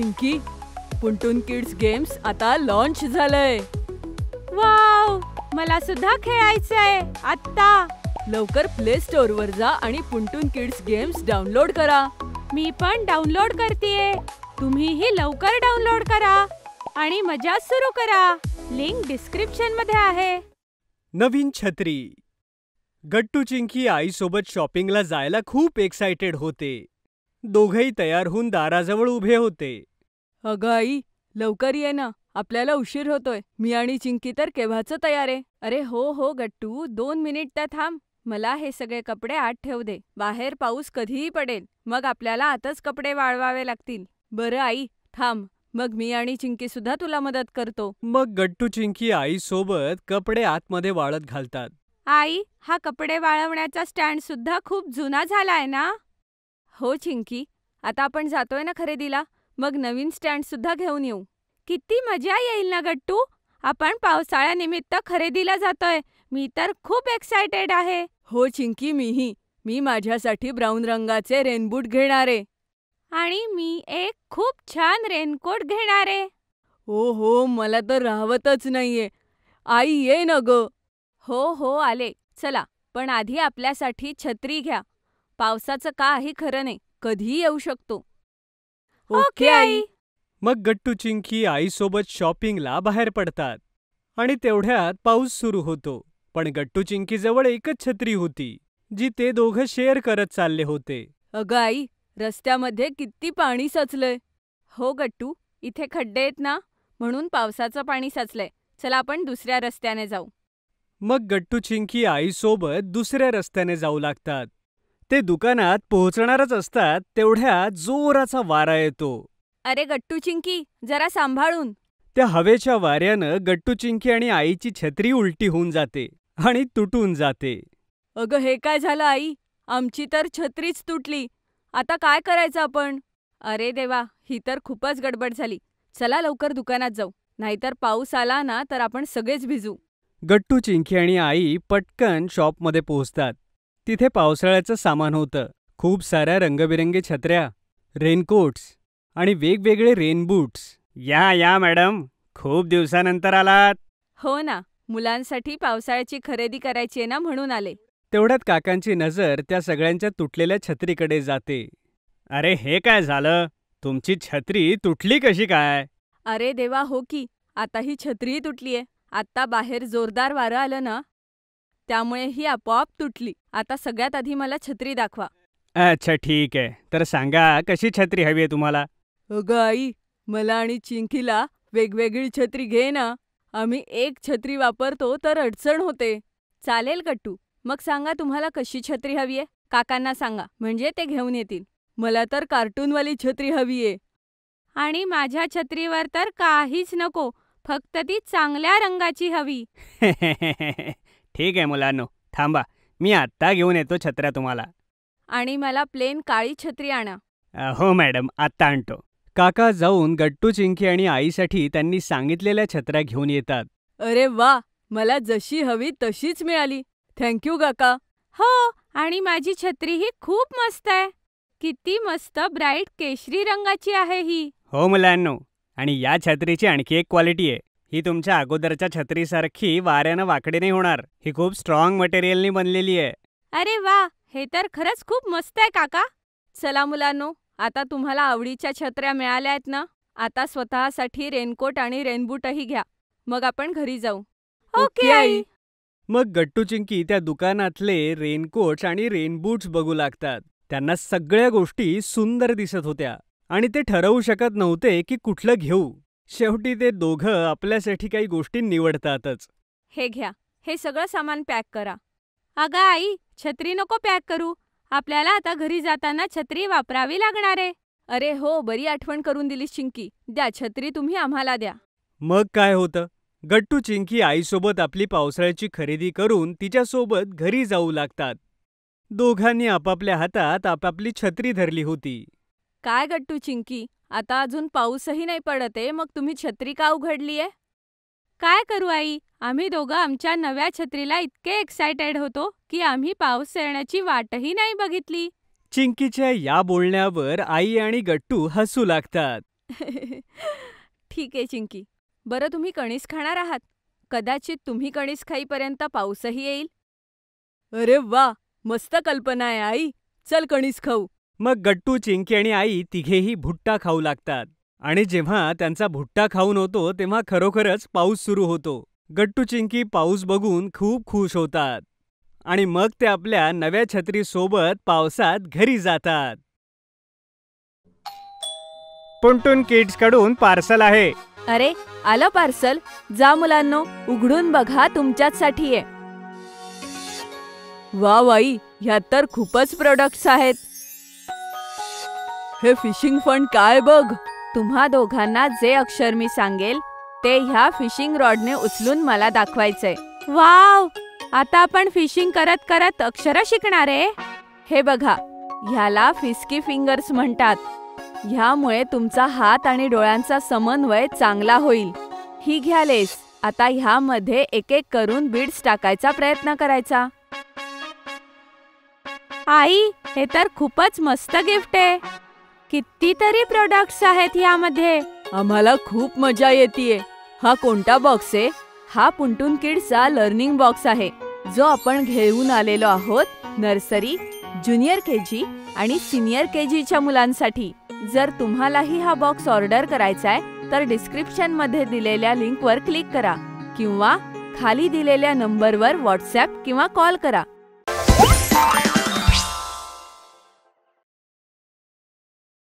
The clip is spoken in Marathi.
चिंकी, पुंटून किड्स गेम्स आता लॉन्च झालंय. वाव, मला सुद्धा खेळायचंय आत्ता. लवकर प्ले स्टोअर वर जा आणि पुंटून किड्स गेम्स डाउनलोड करा. मी पण डाउनलोड करतेय. तुम्हीही लवकर डाउनलोड करा आणि मजा सुरू करा. लिंक डिस्क्रिप्शन मध्ये आहे. नवीन छत्री. गट्टू चिंकी आईसोबत शॉपिंगला जायला खूप एक्साइटेड होते. दोघंही तयार होऊन दाराजवळ उभे होते. अगं आई, लवकर ये ना, आपल्याला उशीर होतोय. मी आणि चिंकी तर केव्हाचं तयार आहे. अरे हो गट्टू, 2 मिनिट तर थांब. मला हे सगळे कपडे आत ठेवू दे. बाहेर पाऊस कधीही पडेल, मग आपल्याला आतच कपडे वाळवावे लागतील. बरं आई, थांब, मग मी आणि चिंकी सुद्धा तुला मदत करतो. मग गट्टू चिंकी आईसोबत कपडे आतमध्ये वाळत घालतात. आई, हा कपडे वाळवण्याचा स्टँड सुद्धा खूप जुना झालाय ना? हो चिंकी, आता आपण जातोय ना खरेदीला, मग नवीन स्टँड सुद्धा घेऊन येऊ. किती मजा येईल ना गट्टू. आपण पावसाळ्यानिमित्त खरेदीला जातोय. मी तर खूप एक्सायटेड आहे. हो चिंकी, मीही. मी माझ्यासाठी ब्राऊन रंगाचे रेनबूट घेणारे. आणि मी एक खूप छान रेनकोट घेणारे. हो, मला तर राहवतच नाहीये. आई, ये ना ग. हो आले. चला, पण आधी आपल्यासाठी छत्री घ्या. पावसाचं काही खरं नाही, कधीही येऊ शकतो. Okay I. मग गट्टू चिंकी आईसोबत शॉपिंगला बाहेर पडतात आणि तेवढ्यात पाऊस सुरू होतो. पण गट्टू चिंकीजवळ एकच छत्री होती, जी ते दोघं शेअर करत चालले होते. अगं आई, रस्त्यामध्ये किती पाणी साचलंय. हो गट्टू, इथे खड्डे आहेत ना, म्हणून पावसाचं पाणी साचलंय. चला आपण दुसऱ्या रस्त्याने जाऊ. मग गट्टू चिंकी आईसोबत दुसऱ्या रस्त्याने जाऊ लागतात. ते दुकानात पोहोचणारच असतात तेवढ्यात जोराचा वारा येतो. अरे गट्टू चिंकी, जरा सांभाळून. त्या हवेच्या वाऱ्यानं गट्टू चिंकी आणि आईची छत्री उलटी होऊन जाते आणि तुटून जाते. अगं, हे काय झालं आई? आमची तर छत्रीच तुटली. आता काय करायचं आपण? अरे देवा, ही तर खूपच गडबड झाली. चला लवकर दुकानात जाऊ, नाहीतर पाऊस आला ना तर आपण सगळेच भिजू. गट्टू चिंकी आणि आई पटकन शॉपमध्ये पोहोचतात. तिथे पावसाळ्याचं सामान होतं. खूप साऱ्या रंगबिरंगी छत्र्या, रेनकोट्स आणि वेगवेगळे रेनबूट्स. या मॅडम, खूप दिवसानंतर आलात. हो ना, मुलांसाठी पावसाळ्याची खरेदी करायची आहे ना, म्हणून आले. तेवढ्यात काकांची नजर त्या सगळ्यांच्या तुटलेल्या छत्रीकडे जाते. अरे हे काय झालं? तुमची छत्री तुटली कशी काय? अरे देवा, हो की, आता ही छत्रीही तुटलीये. आता बाहेर जोरदार वारं आलं ना, त्यामुळे ही आपोआप तुटली. आता सगळ्यात आधी मला छत्री दाखवा. अच्छा ठीक आहे, तर सांगा कशी छत्री हवी आहे तुम्हाला? अगं आई, मला आणि चिंकीला वेगवेगळी छत्री घे ना. आम्ही एक छत्री वापरतो तर अडचण होते. चालेल गट्टू, मग सांगा तुम्हाला कशी छत्री हवीये. काकांना सांगा, म्हणजे ते घेऊन येतील. मला तर कार्टूनवाली छत्री हवीये. आणि माझ्या छत्रीवर तर काहीच नको, फक्त ती चांगल्या रंगाची हवी. ठीक आहे मुलांनो, थांबा, मी आत्ता घेऊन येतो छत्र्या तुम्हाला. आणि मला प्लेन काळी छत्री आणा. हो मॅडम, आत्ता आणतो. काका जाऊन गट्टू चिंकी आणि आईसाठी त्यांनी सांगितलेल्या छत्र्या घेऊन येतात. अरे वा, मला जशी हवी तशीच मिळाली. थँक्यू काका. हो, आणि माझी छत्री ही खूप मस्त आहे. किती मस्त ब्राईट केशरी रंगाची आहे ही. हो मुलांनो, आणि या छत्रीची आणखी एक क्वालिटी आहे. ही तुमच्या अगोदरच्या छत्रीसारखी वाऱ्यानं वाकडी नाही होणार. ही खूप स्ट्रॉंग मटेरियलनी बनलेली आहे. अरे वा, हे तर खरंच खूप मस्त आहे काका. चला मुलांनो, आता तुम्हाला आवडीच्या छत्र्या मिळाल्या आहेत ना, आता स्वतःसाठी रेनकोट आणि रेनबूटही घ्या. मग आपण घरी जाऊ. Okay I. मग गट्टू चिंकी त्या दुकानातले रेनकोट्स आणि रेनबूट्स बघू लागतात. त्यांना सगळ्या गोष्टी सुंदर दिसत होत्या आणि ते ठरवू शकत नव्हते की कुठलं घेऊ. शेवटी ते दोघं आपल्यासाठी काही गोष्टी निवडतातच. हे घ्या, हे सगळं सामान पॅक करा. अगं आई, छत्री नको पॅक करू. आपल्याला आता घरी जाताना छत्री वापरावी लागणार आहे. अरे हो, बरी आठवण करून दिलीस चिंकी. द्या छत्री, तुम्ही आम्हाला द्या. मग काय होतं, गट्टू चिंकी आईसोबत आपली पावसाळ्याची खरेदी करून तिच्यासोबत घरी जाऊ लागतात. दोघांनी आपापल्या हातात आपापली छत्री धरली होती. काय गट्टू चिंकी, आता अजून पाऊसही नाही पडत आहे, मग तुम्ही छत्री का उघडलीये? काय करू आई, आम्ही दोघं आमच्या नव्या छत्रीला इतके एक्सायटेड होतो की आम्ही पाऊस येण्याची वाटही नाही बघितली. चिंकीच्या या बोलण्यावर आई आणि गट्टू हसू लागतात. ठीक आहे चिंकी. बरं, तुम्ही कणीस खाणार आहात? कदाचित तुम्ही कणीस खाईपर्यंत पाऊसही येईल. अरे वा, मस्त कल्पना आहे आई. चल कणीस खाऊ. मग गट्टू, चिंकी आणि आई तिघेही भुट्टा खाऊ लागतात. आणि जेव्हा त्यांचा भुट्टा खाऊन होतो तेव्हा खरोखरच पाऊस सुरू होतो. गट्टू, चिंकी पाऊस बघून खूप खुश होतात आणि मग ते आपल्या नव्या छत्रीसोबत पावसात घरी जातात. पुंटून किड्स कडून पार्सल आहे. अरे, आलं पार्सल. जा मुलांनो, उघडून बघा, तुमच्याचसाठी आहे. वा वाई, ह्यात तर खूपच प्रोडक्ट्स आहेत. हे फिशिंग फंड काय बघ. तुम्हा दोघांना जे अक्षर मी सांगेल ते ह्या फिशिंग रॉडने उचलून मला दाखवायचंय. वाव, आता आपण फिशिंग करत करत अक्षर शिकणार आहे. हे बघा, ह्याला फिस्की फिंगर्स म्हणतात. ह्यामुळे तुमचा हात आणि डोळ्यांचा समन्वय चांगला होईल. ही घ्या लेस. आता ह्यामध्ये एक एक करून बीड्स टाकायचा प्रयत्न करायचा. आई, हे तर खूपच मस्त गिफ्ट आहे. कितीतरी प्रोडक्ट्स आहेत ह्यामध्ये. आम्हाला खूप मजा येतेय. हा कोणता बॉक्स आहे? हा पुंटून किड्सचा लर्निंग बॉक्स आहे, जो आपण घेऊन आलेलो आहोत नर्सरी, ज्युनियर केजी आणि सिनियर केजीच्या मुलांसाठी. जर तुम्हालाही हा बॉक्स ऑर्डर करायचा आहे तर डिस्क्रिप्शनमध्ये दिलेल्या लिंकवर क्लिक करा किंवा खाली दिलेल्या नंबरवर व्हॉट्सॲप किंवा कॉल करा.